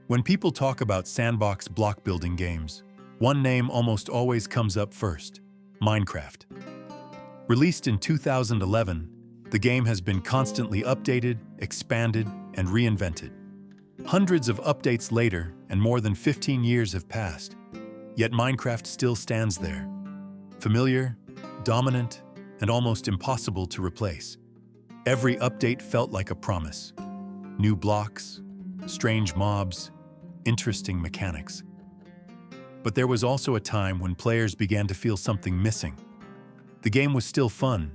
When people talk about sandbox block building games, one name almost always comes up first: Minecraft. Released in 2011, the game has been constantly updated, expanded, and reinvented. Hundreds of updates later, and more than 15 years have passed, yet Minecraft still stands there. Familiar, dominant, and almost impossible to replace. Every update felt like a promise. New blocks, strange mobs, interesting mechanics. But there was also a time when players began to feel something missing. The game was still fun,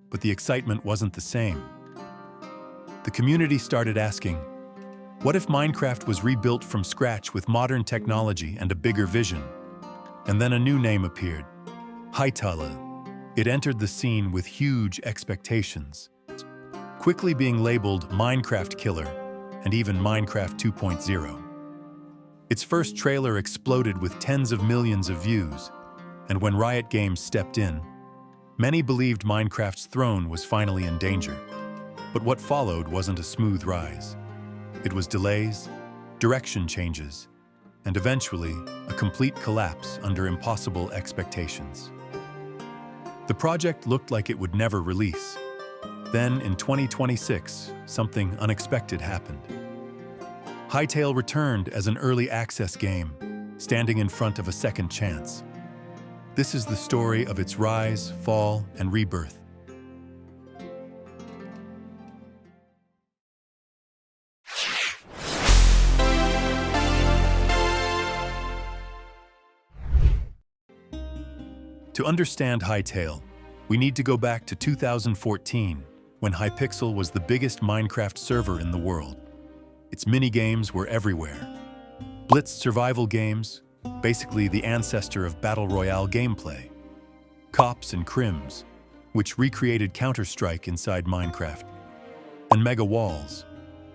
but the excitement wasn't the same. The community started asking, what if Minecraft was rebuilt from scratch with modern technology and a bigger vision? And then a new name appeared: Hytale. It entered the scene with huge expectations, quickly being labeled Minecraft Killer and even Minecraft 2.0. Its first trailer exploded with tens of millions of views, and when Riot Games stepped in, many believed Minecraft's throne was finally in danger. But what followed wasn't a smooth rise. It was delays, direction changes, and eventually a complete collapse under impossible expectations. The project looked like it would never release. Then, in 2026, something unexpected happened. Hytale returned as an early access game, standing in front of a second chance. This is the story of its rise, fall, and rebirth. To understand Hytale, we need to go back to 2014, when Hypixel was the biggest Minecraft server in the world. Its mini-games were everywhere. Blitz survival games, basically the ancestor of Battle Royale gameplay. Cops and Crims, which recreated Counter-Strike inside Minecraft. And Mega Walls,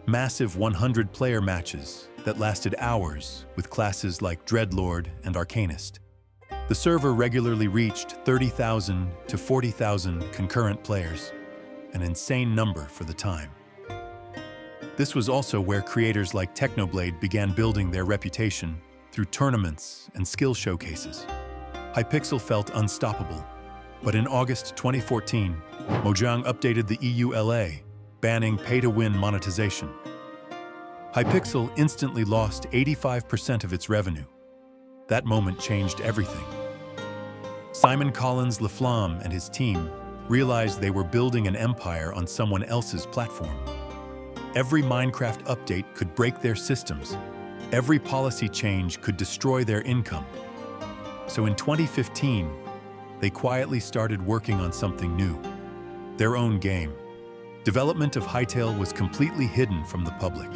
massive 100-player matches that lasted hours with classes like Dreadlord and Arcanist. The server regularly reached 30,000 to 40,000 concurrent players, an insane number for the time. This was also where creators like Technoblade began building their reputation through tournaments and skill showcases. Hypixel felt unstoppable, but in August 2014, Mojang updated the EULA, banning pay-to-win monetization. Hypixel instantly lost 85% of its revenue. That moment changed everything. Simon Collins Laflamme and his team realized they were building an empire on someone else's platform. Every Minecraft update could break their systems. Every policy change could destroy their income. So in 2015, they quietly started working on something new, their own game. Development of Hytale was completely hidden from the public.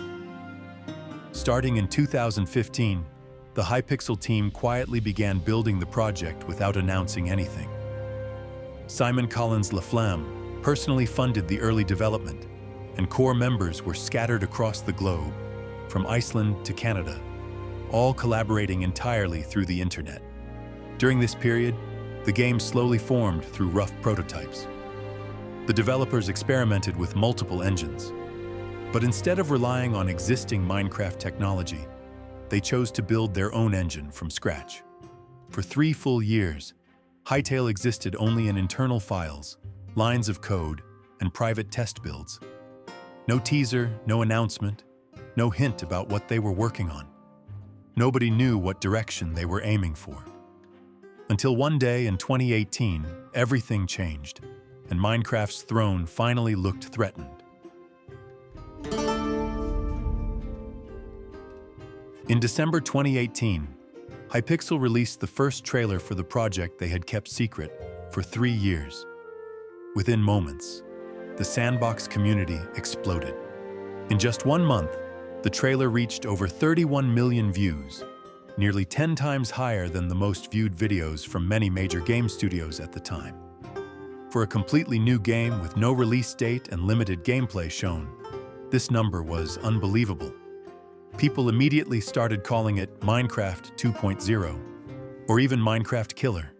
Starting in 2015, the Hypixel team quietly began building the project without announcing anything. Simon Collins Laflamme personally funded the early development, and core members were scattered across the globe, from Iceland to Canada, all collaborating entirely through the internet. During this period, the game slowly formed through rough prototypes. The developers experimented with multiple engines, but instead of relying on existing Minecraft technology, they chose to build their own engine from scratch. For 3 full years, Hytale existed only in internal files, lines of code, and private test builds. No teaser, no announcement, no hint about what they were working on. Nobody knew what direction they were aiming for. Until one day in 2018, everything changed, and Minecraft's throne finally looked threatened. In December 2018, Hypixel released the first trailer for the project they had kept secret for 3 years. Within moments, the Sandbox community exploded. In just 1 month, the trailer reached over 31 million views, nearly 10 times higher than the most viewed videos from many major game studios at the time. For a completely new game with no release date and limited gameplay shown, this number was unbelievable. People immediately started calling it Minecraft 2.0, or even Minecraft Killer.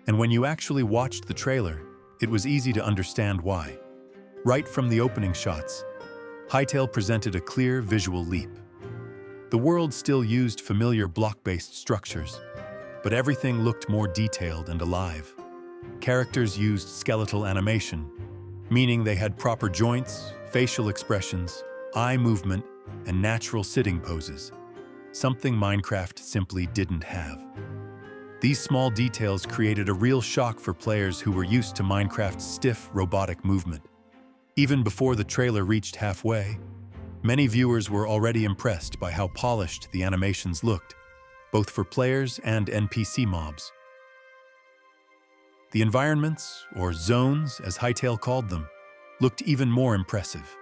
And when you actually watched the trailer, it was easy to understand why. Right from the opening shots, Hytale presented a clear visual leap. The world still used familiar block-based structures, but everything looked more detailed and alive. Characters used skeletal animation, meaning they had proper joints, facial expressions, eye movement, and natural sitting poses, something Minecraft simply didn't have. These small details created a real shock for players who were used to Minecraft's stiff, robotic movement. Even before the trailer reached halfway, many viewers were already impressed by how polished the animations looked, both for players and NPC mobs. The environments, or zones as Hytale called them, looked even more impressive.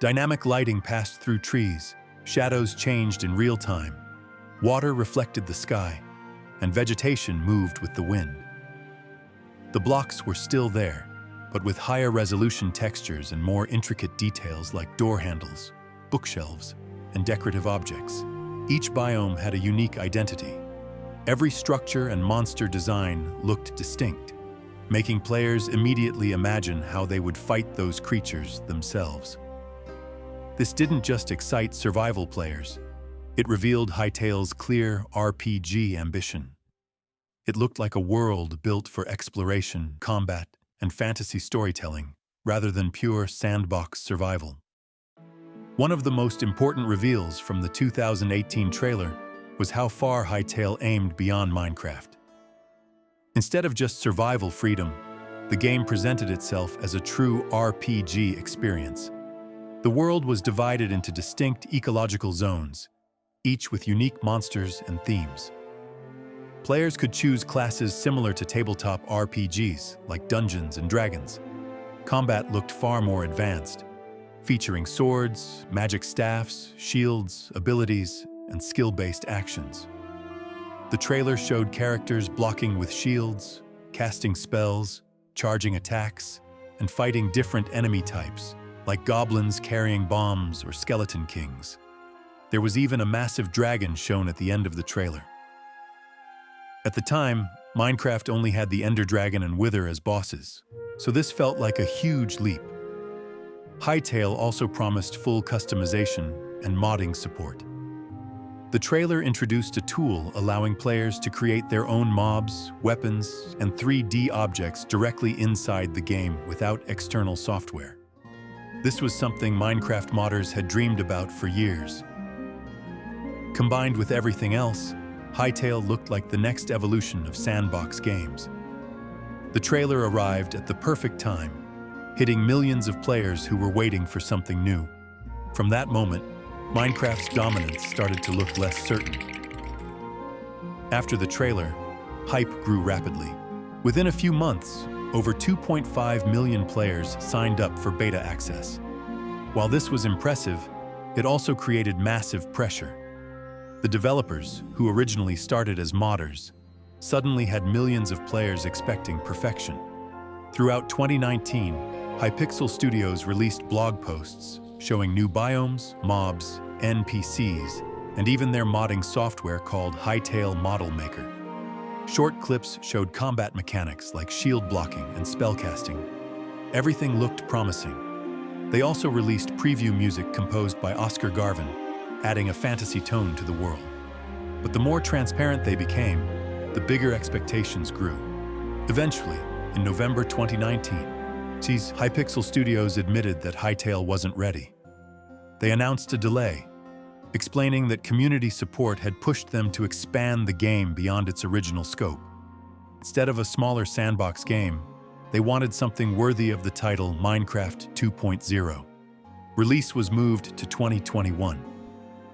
Dynamic lighting passed through trees, shadows changed in real time, water reflected the sky, and vegetation moved with the wind. The blocks were still there, but with higher resolution textures and more intricate details like door handles, bookshelves, and decorative objects. Each biome had a unique identity. Every structure and monster design looked distinct, making players immediately imagine how they would fight those creatures themselves. This didn't just excite survival players, it revealed Hytale's clear RPG ambition. It looked like a world built for exploration, combat, and fantasy storytelling, rather than pure sandbox survival. One of the most important reveals from the 2018 trailer was how far Hytale aimed beyond Minecraft. Instead of just survival freedom, the game presented itself as a true RPG experience. The world was divided into distinct ecological zones, each with unique monsters and themes. Players could choose classes similar to tabletop RPGs, like Dungeons and Dragons. Combat looked far more advanced, featuring swords, magic staffs, shields, abilities, and skill-based actions. The trailer showed characters blocking with shields, casting spells, charging attacks, and fighting different enemy types, like goblins carrying bombs or skeleton kings. There was even a massive dragon shown at the end of the trailer. At the time, Minecraft only had the Ender Dragon and Wither as bosses, so this felt like a huge leap. Hytale also promised full customization and modding support. The trailer introduced a tool allowing players to create their own mobs, weapons, and 3D objects directly inside the game without external software. This was something Minecraft modders had dreamed about for years. Combined with everything else, Hytale looked like the next evolution of Sandbox games. The trailer arrived at the perfect time, hitting millions of players who were waiting for something new. From that moment, Minecraft's dominance started to look less certain. After the trailer, hype grew rapidly. Within a few months, over 2.5 million players signed up for beta access. While this was impressive, it also created massive pressure. The developers, who originally started as modders, suddenly had millions of players expecting perfection. Throughout 2019, Hypixel Studios released blog posts showing new biomes, mobs, NPCs, and even their modding software called Hytale Model Maker. Short clips showed combat mechanics like shield blocking and spellcasting. Everything looked promising. They also released preview music composed by Oscar Garvin, adding a fantasy tone to the world. But the more transparent they became, the bigger expectations grew. Eventually, in November 2019, Hypixel Studios admitted that Hytale wasn't ready. They announced a delay, explaining that community support had pushed them to expand the game beyond its original scope. Instead of a smaller sandbox game, they wanted something worthy of the title Minecraft 2.0. Release was moved to 2021.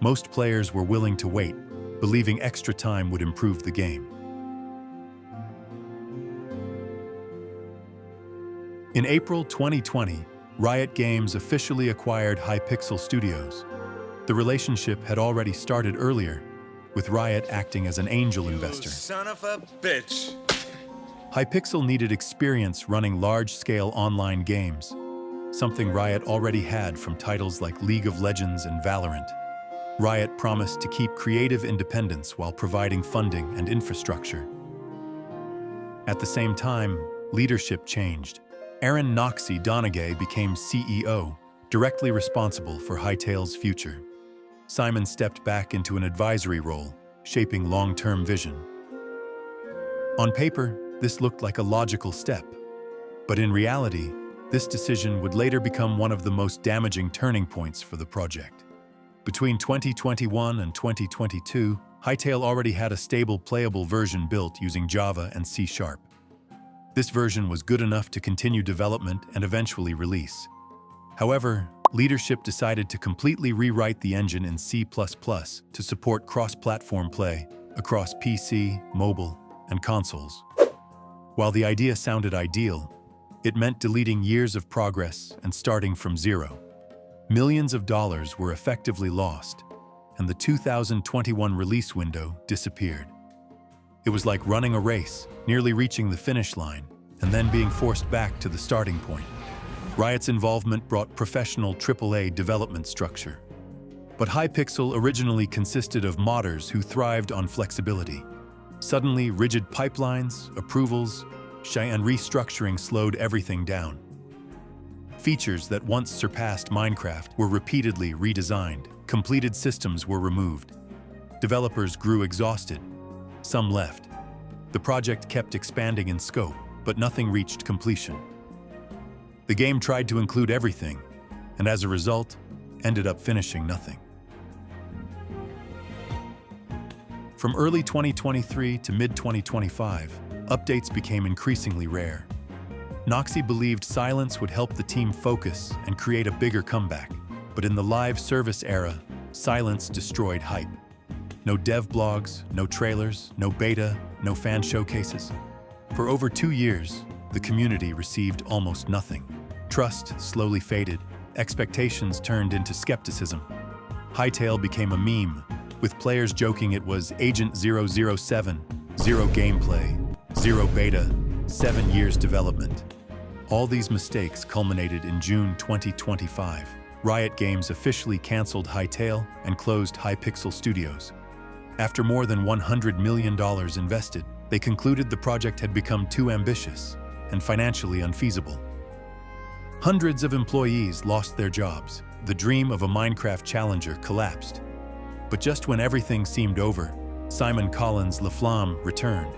Most players were willing to wait, believing extra time would improve the game. In April 2020, Riot Games officially acquired Hypixel Studios. The relationship had already started earlier, with Riot acting as an angel investor. You son of a bitch! Hypixel needed experience running large-scale online games, something Riot already had from titles like League of Legends and Valorant. Riot promised to keep creative independence while providing funding and infrastructure. At the same time, leadership changed. Aaron Noxie Donaghy became CEO, directly responsible for Hytale's future. Simon stepped back into an advisory role, shaping long-term vision. On paper, this looked like a logical step. But in reality, this decision would later become one of the most damaging turning points for the project. Between 2021 and 2022, Hytale already had a stable playable version built using Java and C#. This version was good enough to continue development and eventually release. However, leadership decided to completely rewrite the engine in C++ to support cross-platform play across PC, mobile, and consoles. While the idea sounded ideal, it meant deleting years of progress and starting from zero. Millions of dollars were effectively lost, and the 2021 release window disappeared. It was like running a race, nearly reaching the finish line, and then being forced back to the starting point. Riot's involvement brought professional AAA development structure. But Hypixel originally consisted of modders who thrived on flexibility. Suddenly, rigid pipelines, approvals, and restructuring slowed everything down. Features that once surpassed Minecraft were repeatedly redesigned. Completed systems were removed. Developers grew exhausted. Some left. The project kept expanding in scope, but nothing reached completion. The game tried to include everything, and as a result, ended up finishing nothing. From early 2023 to mid-2025, updates became increasingly rare. Noxy believed silence would help the team focus and create a bigger comeback, but in the live service era, silence destroyed hype. No dev blogs, no trailers, no beta, no fan showcases. For over 2 years, the community received almost nothing. Trust slowly faded, expectations turned into skepticism. Hytale became a meme, with players joking it was Agent 007, zero gameplay, zero beta, 7 years development. All these mistakes culminated in June 2025. Riot Games officially canceled Hytale and closed Hypixel Studios. After more than $100 million invested, they concluded the project had become too ambitious and financially unfeasible. Hundreds of employees lost their jobs. The dream of a Minecraft challenger collapsed. But just when everything seemed over, Simon Collins LaFlamme returned.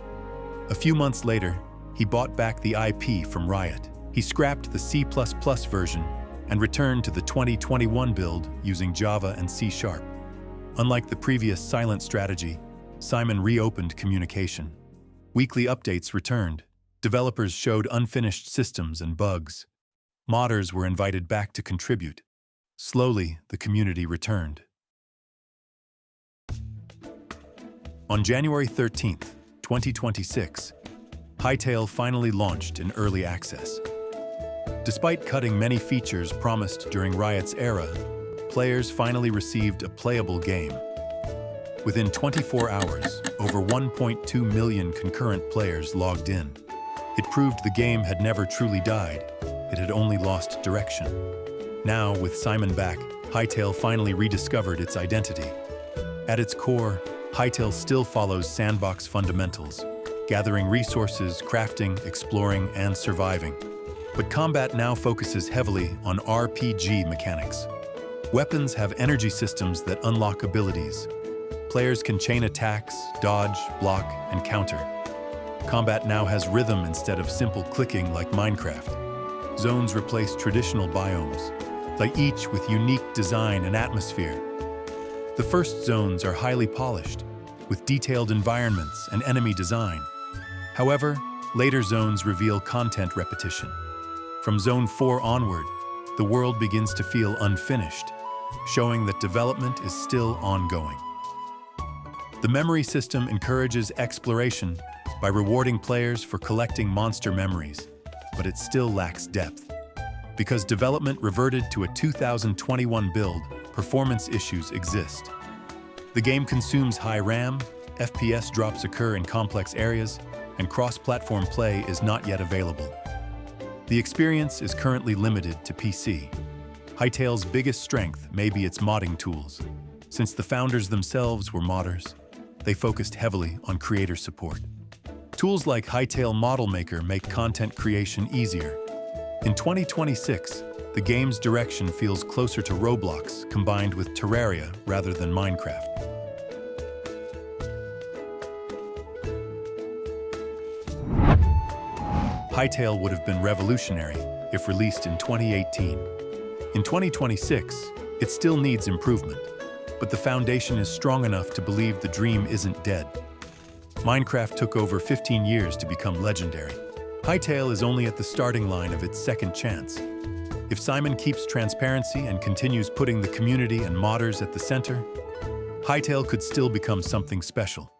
A few months later, he bought back the IP from Riot. He scrapped the C++ version and returned to the 2021 build using Java and C#. Unlike the previous silent strategy, Simon reopened communication. Weekly updates returned. Developers showed unfinished systems and bugs. Modders were invited back to contribute. Slowly, the community returned. On January 13, 2026, Hytale finally launched in early access. Despite cutting many features promised during Riot's era, players finally received a playable game. Within 24 hours, over 1.2 million concurrent players logged in. It proved the game had never truly died, it had only lost direction. Now, with Simon back, Hytale finally rediscovered its identity. At its core, Hytale still follows Sandbox fundamentals, gathering resources, crafting, exploring, and surviving. But combat now focuses heavily on RPG mechanics. Weapons have energy systems that unlock abilities. Players can chain attacks, dodge, block, and counter. Combat now has rhythm instead of simple clicking like Minecraft. Zones replace traditional biomes, like each with unique design and atmosphere. The first zones are highly polished, with detailed environments and enemy design. However, later zones reveal content repetition. From Zone 4 onward, the world begins to feel unfinished, showing that development is still ongoing. The memory system encourages exploration by rewarding players for collecting monster memories, but it still lacks depth. Because development reverted to a 2021 build, performance issues exist. The game consumes high RAM, FPS drops occur in complex areas, and cross-platform play is not yet available. The experience is currently limited to PC. Hytale's biggest strength may be its modding tools. Since the founders themselves were modders, they focused heavily on creator support. Tools like Hytale Model Maker make content creation easier. In 2026, The game's direction feels closer to Roblox, combined with Terraria rather than Minecraft. Hytale would have been revolutionary if released in 2018. In 2026, it still needs improvement, but the foundation is strong enough to believe the dream isn't dead. Minecraft took over 15 years to become legendary. Hytale is only at the starting line of its second chance. If Simon keeps transparency and continues putting the community and modders at the center, Hytale could still become something special.